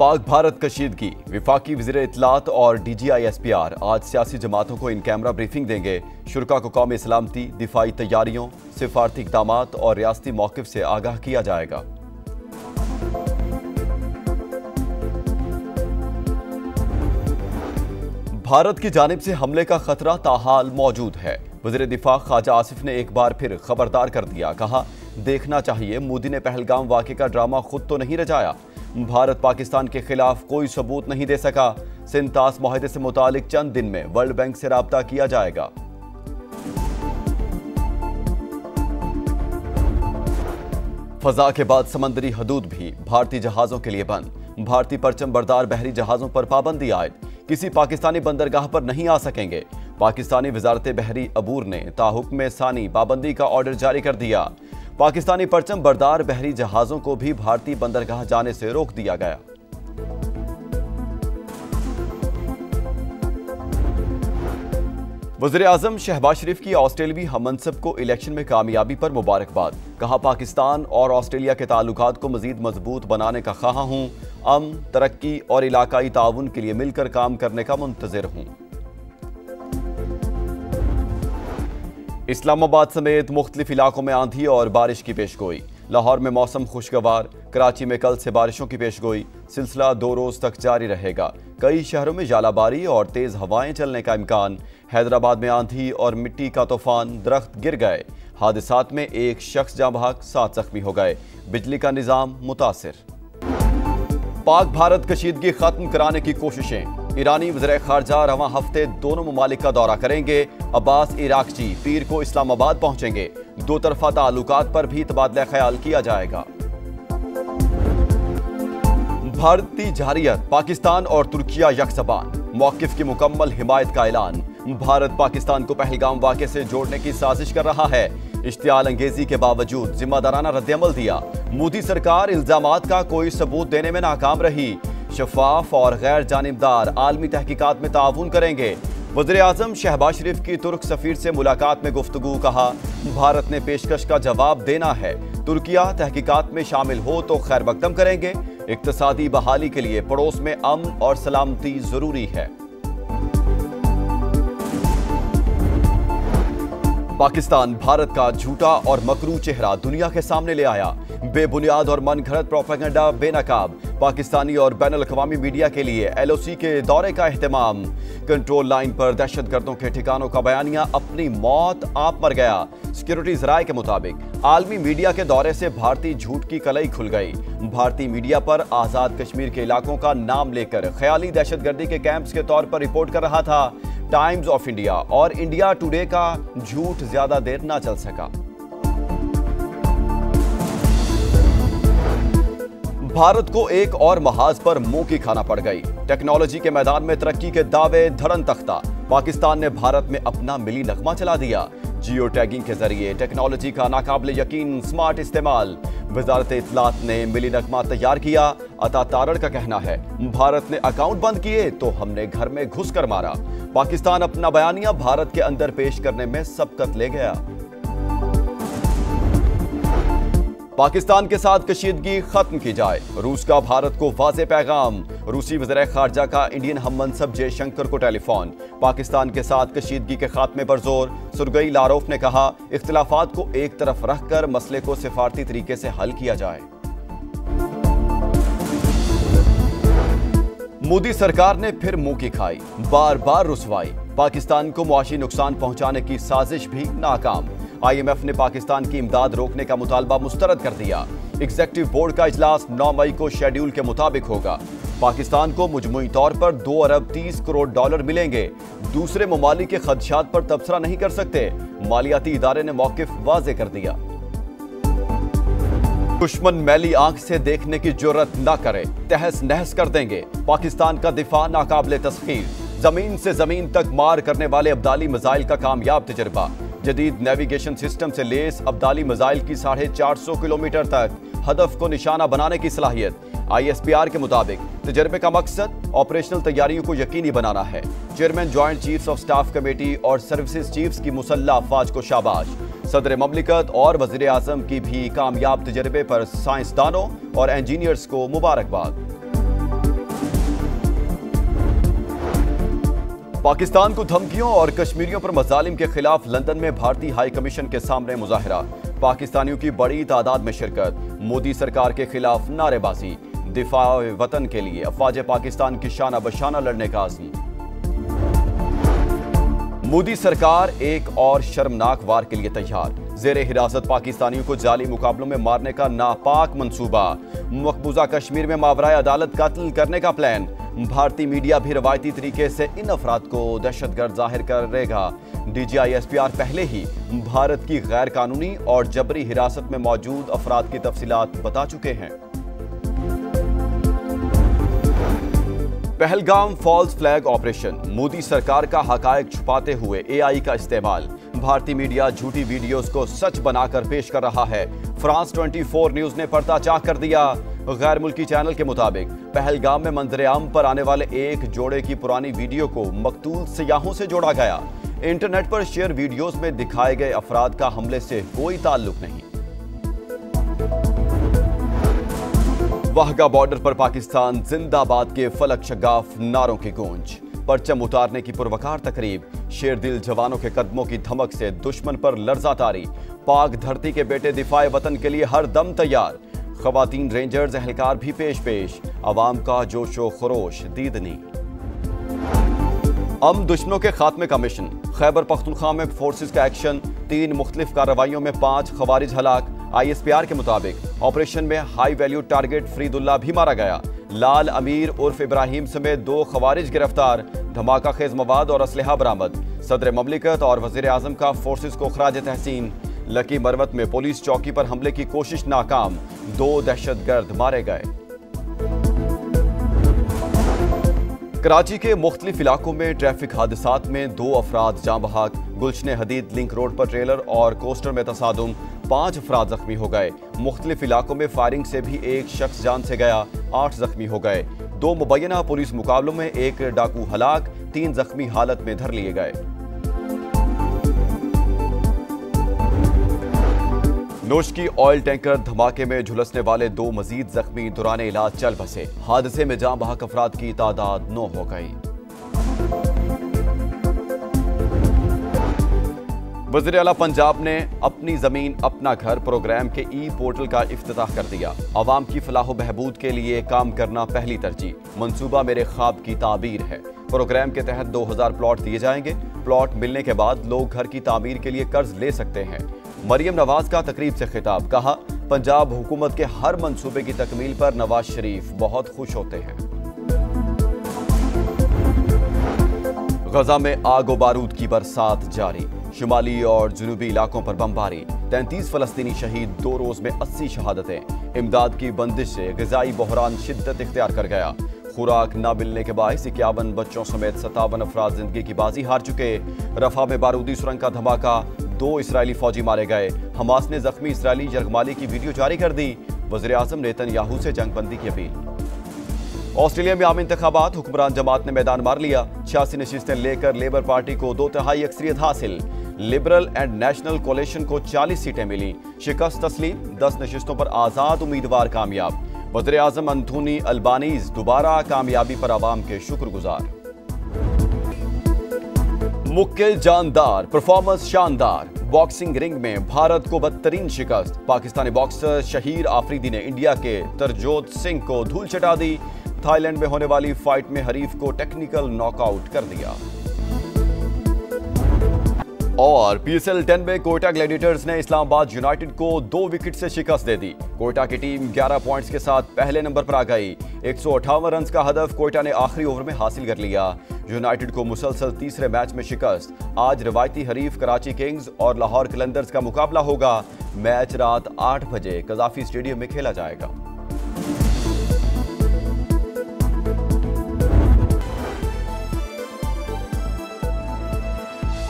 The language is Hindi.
पाक भारत कशीदगी। विफाकी वज़ीर इत्तलात और DGI SPR आज सियासी जमातों को इन कैमरा ब्रीफिंग देंगे। शुरा को कौमी सलामती, दिफाई तैयारियों, सिफारती इक़दामात और रियासती मौक़िफ़ से आगाह किया जाएगा। भारत की जानिब से हमले का खतरा ताहाल मौजूद है। वज़ीर दिफा ख्वाजा आसिफ ने एक बार फिर खबरदार कर दिया। कहा, देखना चाहिए मोदी ने पहलगाम वाक़े का ड्रामा खुद तो नहीं रचाया। भारत पाकिस्तान के खिलाफ कोई सबूत नहीं दे सका। सिंतास मुआहदे से मुतालिक चंद दिन में वर्ल्ड बैंक से राब्ता किया जाएगा। फजा के बाद समंदरी हदूद भी भारतीय जहाजों के लिए बंद। भारतीय परचम बरदार बहरी जहाजों पर पाबंदी आयद। किसी पाकिस्तानी बंदरगाह पर नहीं आ सकेंगे। पाकिस्तानी वजारत बहरी अबूर ने ताहुक्म सानी पाबंदी का ऑर्डर जारी कर दिया। पाकिस्तानी परचम बरदार बहरी जहाजों को भी भारतीय बंदरगाह जाने से रोक दिया गया। वज़ीर आज़म शहबाज शरीफ की ऑस्ट्रेलियावी हममनसब को इलेक्शन में कामयाबी पर मुबारकबाद। कहा, पाकिस्तान और ऑस्ट्रेलिया के ताल्लुकात को मजीद मजबूत बनाने का ख्वाह हूं। अमन, तरक्की और इलाकाई ताउन के लिए मिलकर काम करने का मुंतज़िर हूं। इस्लामाबाद समेत मुख्तलिफ इलाकों में आंधी और बारिश की पेशगोई। लाहौर में मौसम खुशगवार। कराची में कल से बारिशों की पेशगोई। सिलसिला 2 रोज तक जारी रहेगा। कई शहरों में जालाबारी और तेज हवाएं चलने का इम्कान। हैदराबाद में आंधी और मिट्टी का तूफान, दरख्त गिर गए। हादसात में एक शख्स जाँ बहक, 7 जख्मी हो गए। बिजली का निजाम मुतासिर। पाक भारत कशीदगी खत्म कराने की कोशिशें। ईरानी वज़ीर ख़ारजा रवां हफ्ते दोनों ममालिक का दौरा करेंगे। अब्बास इराक़ची पीर को इस्लामाबाद पहुंचेंगे। दो तरफा ताल्लुकात पर भी तबादला ख्याल किया जाएगा। भारतीय जहरियत, पाकिस्तान और तुर्किया यकज़बान। मौक़िफ़ की मुकम्मल हिमायत का ऐलान। भारत पाकिस्तान को पहलगाम वाक़े से जोड़ने की साजिश कर रहा है। इश्तियाल अंगेजी के बावजूद जिम्मेदाराना रद्दअमल दिया। मोदी सरकार इल्जामात का कोई सबूत देने में नाकाम रही। शफाफ और गैर जानिबदार आलमी तहकीकात में ताउन करेंगे। वज़ीर आज़म शहबाज शरीफ की तुर्क सफ़ीर से मुलाकात में गुफ्तगू। कहा, भारत ने पेशकश का जवाब देना है। तुर्किया तहकीकात में शामिल हो तो खैर मकदम करेंगे। इक्तसादी बहाली के लिए पड़ोस में अमन और सलामती जरूरी है। पाकिस्तान भारत का झूठा और मकरू चेहरा दुनिया के सामने ले आया। बेबुनियाद और मनगढ़ंत प्रोपेगेंडा बेनकाब। पाकिस्तानी और बैनुल-अक़वामी मीडिया के लिए LOC के दौरे का एहतमाम। कंट्रोल लाइन पर दहशतगर्दों के ठिकानों का बयानिया, अपनी मौत आप मर गया। सिक्योरिटी ज़राए के मुताबिक आलमी मीडिया के दौरे से भारतीय झूठ की कलई खुल गई। भारतीय मीडिया पर आज़ाद कश्मीर के इलाकों का नाम लेकर ख्याली दहशतगर्दी के कैंप्स के तौर पर रिपोर्ट कर रहा था। टाइम्स ऑफ इंडिया और इंडिया टुडे का झूठ ज्यादा देर ना चल सका। भारत को एक और महाज पर मुंह की खाना पड़ गई। टेक्नोलॉजी के मैदान में तरक्की के दावे धरन तख्ता। पाकिस्तान ने भारत में अपना मिली नगमा चला दिया। जियो टैगिंग के जरिए टेक्नोलॉजी का नाकाबिले यकीन स्मार्ट इस्तेमाल। वजारत इत्तलात ने मिली नगमा तैयार किया। अता तारड़ का कहना है, भारत ने अकाउंट बंद किए तो हमने घर में घुस कर मारा। पाकिस्तान अपना बयानिया भारत के अंदर पेश करने में सबकत ले गया। पाकिस्तान के साथ कशीदगी खत्म की जाए। रूस का भारत को वाज़े पैगाम। रूसी वज़ीर ख़ारजा का इंडियन हममनसब जयशंकर को टेलीफोन। पाकिस्तान के साथ कशीदगी के खात्मे पर जोर। सुरगई लारोफ ने कहा, इख्तिलाफात को एक तरफ रखकर मसले को सिफारती तरीके से हल किया जाए। मोदी सरकार ने फिर मुंह की खाई, बार बार रुसवाई। पाकिस्तान को मुआशी नुकसान पहुंचाने की साजिश भी नाकाम। IMF ने पाकिस्तान की इमदाद रोकने का मुतालबा मुस्तरद कर दिया। एग्जीक्यूटिव बोर्ड का इजलास 9 मई को शेड्यूल के मुताबिक होगा। पाकिस्तान को मजमूई तौर पर 2 अरब 30 करोड़ डॉलर मिलेंगे। दूसरे ममालिक के खदशात पर तबसरा नहीं कर सकते। मालियाती इदारे ने मौकिफ वाज़े कर दिया। दुश्मन मैली आंख से देखने की जुर्रत न करे, तहस नहस कर देंगे। पाकिस्तान का दिफा नाकाबिले तस्खीर। जमीन से जमीन तक मार करने वाले अब्दाली मिसाइल का कामयाब तजर्बा। जदीद नेविगेशन सिस्टम से लेस अब्दाली मिसाइल की 450 किलोमीटर तक हदफ को निशाना बनाने की सलाहियत। ISPR के मुताबिक तजर्बे का मकसद ऑपरेशनल तैयारियों को यकीनी बनाना है। Chairman joint chiefs of staff committee और सर्विसेज चीफ्स की मुसल्लह अफवाज को शाबाश। सदर ममलिकत और वज़ीर आज़म की भी कामयाब तजर्बे पर साइंसदानों और इंजीनियर्स को मुबारकबाद। पाकिस्तान को धमकियों और कश्मीरियों पर मजालिम के खिलाफ लंदन में भारतीय हाई कमीशन के सामने मुजाहरा। पाकिस्तानियों की बड़ी तादाद में शिरकत। मोदी सरकार के खिलाफ नारेबाजी। दिफा वतन के लिए अफवाज पाकिस्तान की शाना बशाना लड़ने का आज़म। मोदी सरकार एक और शर्मनाक वार के लिए तैयार। जेरे हिरासत पाकिस्तानियों को जाली मुकाबलों में मारने का नापाक मंसूबा। मकबूजा कश्मीर में मावराए अदालत कत्ल करने का प्लान। भारतीय मीडिया भी रवायती तरीके से इन अफराद को दहशतगर्द जाहिर करेगा। DGI-SPR पहले ही भारत की गैर कानूनी और जबरी हिरासत में मौजूद अफराद की तफसीलात बता चुके हैं। Pahalgam false flag operation. Modi सरकार का हकायक छुपाते हुए AI का इस्तेमाल। भारतीय मीडिया झूठी वीडियोस को सच बनाकर पेश कर रहा है। फ्रांस 24 न्यूज ने पर्दाचाह कर दिया। गैर मुल्की चैनल के मुताबिक पहलगाम में मंजर-ए-आम पर आने वाले एक जोड़े की पुरानी वीडियो को मकतूल सियाहों से जोड़ा गया। इंटरनेट पर शेयर वीडियोस में दिखाए गए अफराद का हमले से कोई ताल्लुक नहीं। वाहगा बॉर्डर पर पाकिस्तान जिंदाबाद के फलक शगाफ नारों की गूंज। परचम उतारने की पुरवकार तकरीब। शेरदिल जवानों के कदमों की धमक से दुश्मन पर लर्जा तारी। पाक धरती के बेटे दिफाए वतन के लिए हर दम तैयार। खवातीन रेंजर्स एहलकार भी पेश अवाम का जोशो खरोश दीदनी। दुश्मनों के खात्मे का मिशन। खैबर पख्तूनख्वा में फोर्सेस का एक्शन। 3 मुख्तलिफ कार्रवाइयों में 5 खवारिज हलाक। ISPR के मुताबिक ऑपरेशन में हाई वैल्यू टारगेट फरीदुल्लाह भी मारा गया। लाल अमीर उर्फ इब्राहिम समेत 2 खवारिज गिरफ्तार। धमाका खेज मवाद और असलहा बरामद। सदर ममलिकत और वजीर आजम का फोर्सेस को खराज तहसीन। लकी मरवत में पुलिस चौकी पर हमले की कोशिश नाकाम। 2 दहशतगर्द मारे गए। कराची के मुख्तलिफ इलाकों में ट्रैफिक हादसात में 2 अफराद जाँ बहक। गुलशन हदीद लिंक रोड पर ट्रेलर और कोस्टर में तसादुम। 5 अफराद जख्मी हो गए। मुख्तलिफ इलाकों में फायरिंग से भी एक शख्स जान से गया। 8 जख्मी हो गए। 2 मुबैना पुलिस मुकाबलों में एक डाकू हलाक। 3 जख्मी हालत में धर लिए गए। नोश की ऑयल टैंकर धमाके में झुलसने वाले 2 मजीद जख्मी दौरान इलाज चल बसे। हादसे में जाँ बहक अफराद की तादाद 9 हो गई। वज़ीर आला पंजाब ने अपनी जमीन अपना घर प्रोग्राम के पोर्टल का इफ्तिताह कर दिया। अवाम की फलाह बहबूद के लिए काम करना पहली तरजीह। मंसूबा मेरे ख्वाब की ताबीर है। प्रोग्राम के तहत 2000 प्लॉट दिए जाएंगे। प्लॉट मिलने के बाद लोग घर की तामीर के लिए कर्ज ले सकते हैं। मरियम नवाज का तकरीब से खिताब। कहा, पंजाब हुकूमत के हर मंसूबे की तकमील पर नवाज शरीफ बहुत खुश होते हैं। गजा में आग और बारूद की बरसात जारी। शुमाली और जुनूबी इलाकों पर बमबारी। 33 फलस्तीनी शहीद। 2 रोज में 80 शहादतें। इमदाद की बंदिश से ग़िज़ाई बहरान शिद्दत इख्तियार कर गया। खुराक न मिलने के बायस 51 बच्चों समेत 57 अफराद जिंदगी की बाजी हार चुके। रफा में बारूदी सुरंग का धमाका। 2 इसराइली फौजी मारे गए। हमास ने जख्मी इसराइली यरगमाली की वीडियो जारी कर दी। वज़ीर आज़म नेतन्याहू से जंगबंदी की अपील। ऑस्ट्रेलिया में आम इंतखाबात। हुक्मरान जमात ने मैदान मार लिया। 86 नशिस्तें लेकर लेबर पार्टी को 2/3 अक्सरियत हासिल। लिबरल एंड नेशनल कोalition को 40 सीटें मिली। शिकस्त तस्लीम। 10 नशिस्तों पर आजाद उम्मीदवार कामयाब। वज़ीर आज़म एंथोनी अल्बानीज दोबारा कामयाबी पर आवाम के शुक्रगुजार। मुक्किल जानदार, परफॉर्मेंस शानदार। बॉक्सिंग रिंग में भारत को बदतरीन शिकस्त। पाकिस्तानी बॉक्सर शहीर आफरीदी ने इंडिया के तरजोत सिंह को धूल चटा दी। थाईलैंड में होने वाली फाइट में हरीफ को टेक्निकल नॉकआउट कर दिया। और PSL 10 में कोयटा ग्लैडिएटर्स ने इस्लामाबाद यूनाइटेड को 2 विकेट से शिकस्त दे दी। कोयटा की टीम 11 पॉइंट्स के साथ पहले नंबर पर आ गई। 158 रन का हदफ कोयटा ने आखिरी ओवर में हासिल कर लिया। यूनाइटेड को मुसलसल तीसरे मैच में शिकस्त। आज रवायती हरीफ कराची किंग्स और लाहौर कलंदर्स का मुकाबला होगा। मैच रात 8 बजे कज़ाफी स्टेडियम में खेला जाएगा।